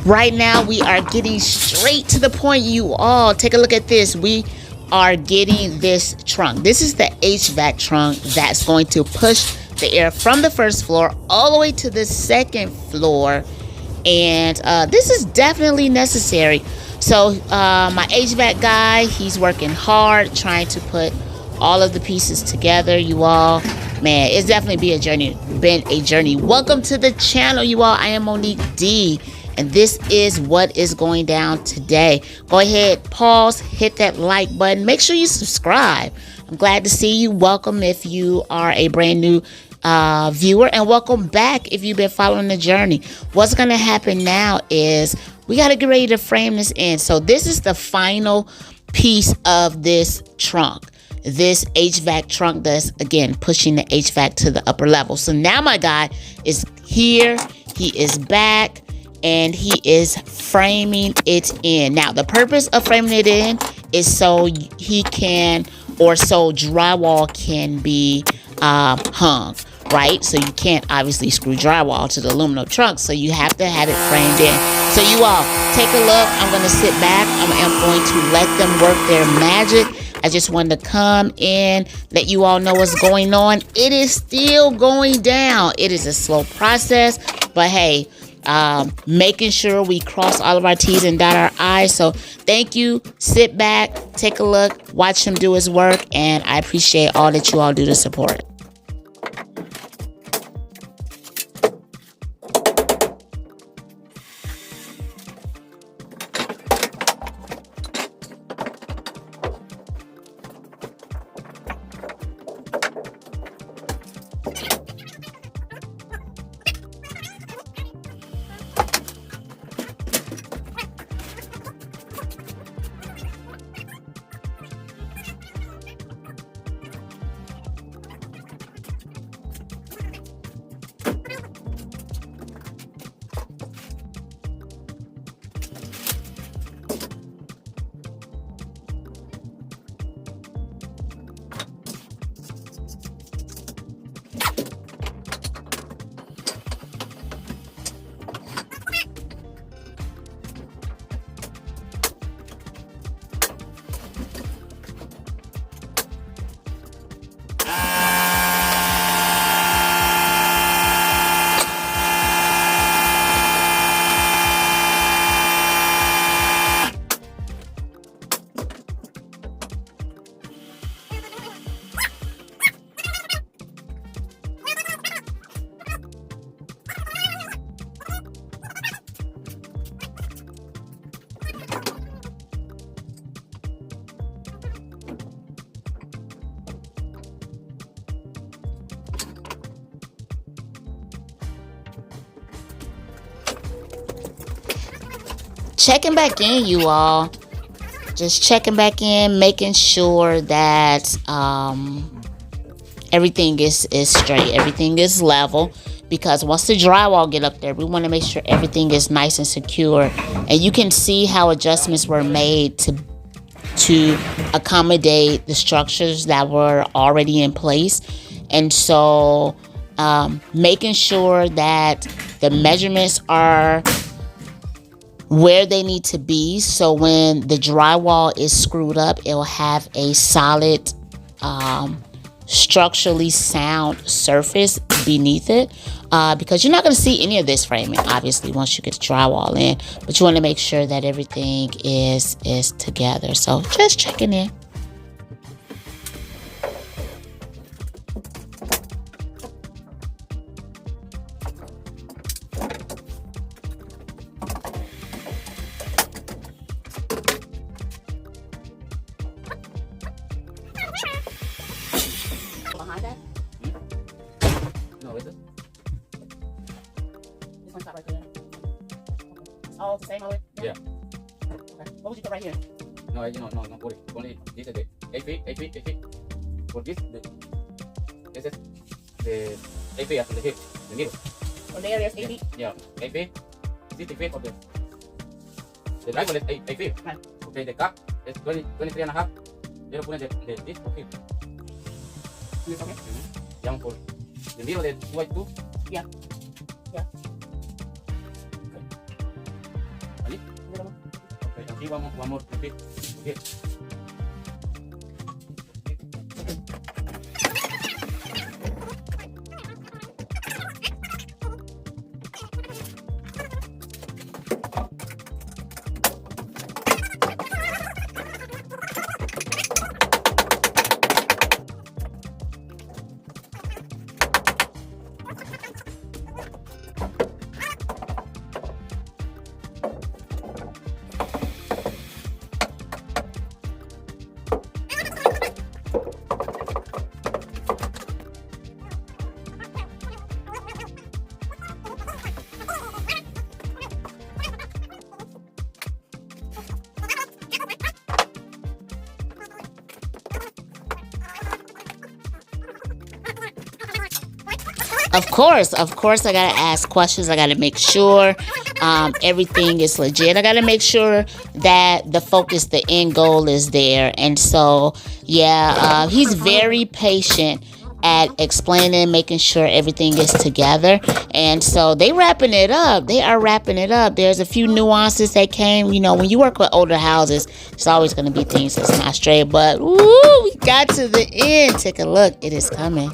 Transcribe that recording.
Right now, we are getting straight to the point, you all. Take a look at this. We are getting this trunk. This is the HVAC trunk that's going to push the air from the first floor all the way to the second floor. And this is definitely necessary. So my HVAC guy, he's working hard trying to put all of the pieces together, you all. Man, it's definitely been a journey. Welcome to the channel, you all. I am Monique D, and this is what is going down today. Go ahead, pause, hit that like button. Make sure you subscribe. I'm glad to see you. Welcome if you are a brand new viewer, and welcome back if you've been following the journey. What's going to happen now is we got to get ready to frame this in. So this is the final piece of this trunk. This HVAC trunk that's, again, pushing the HVAC to the upper level. So now my guy is here. He is back. And he is framing it in. Now, the purpose of framing it in is so he can, or so drywall can be hung, right? So you can't obviously screw drywall to the aluminum trunk, so you have to have it framed in. So you all, take a look. I'm going to sit back. I'm going to let them work their magic. I just wanted to come in, let you all know what's going on. It is still going down. It is a slow process, but hey, making sure we cross all of our T's and dot our I's. So thank you. Sit back, take a look, watch him do his work, and I appreciate all that you all do to support. Checking back in, you all. Just checking back in, making sure that everything is straight, everything is level. Because once the drywall get up there, we want to make sure everything is nice and secure. And you can see how adjustments were made to accommodate the structures that were already in place. And so making sure that the measurements are where they need to be, so when the drywall is screwed up, it'll have a solid, structurally sound surface beneath it, because you're not going to see any of this framing, obviously, once you get the drywall in, but you want to make sure that everything is together. So just checking in. Behind that? No, is it? This one stop right there. Oh, it's the same already? Yeah. Okay. What would you put right here? No, no. Only this is the 8 feet, 8 feet, 8 feet. For this, this is the 8 feet from the hip, the middle. From there, there's 8 feet? Yeah, 8 feet, 60 feet of the driveway is 8 feet. Right. Okay, the cut is 23 and a half. They're putting this okay. This okay? Young for the middle is 2 by 2. Yeah. Yeah. See one more repeat. Okay. Of course, I gotta ask questions. I gotta make sure everything is legit. I gotta make sure that the focus, the end goal is there. And so, yeah, he's very patient at explaining, making sure everything is together. And so they wrapping it up. They are wrapping it up. There's a few nuances that came. You know, when you work with older houses, it's always going to be things that's not straight. But, ooh, we got to the end. Take a look. It is coming.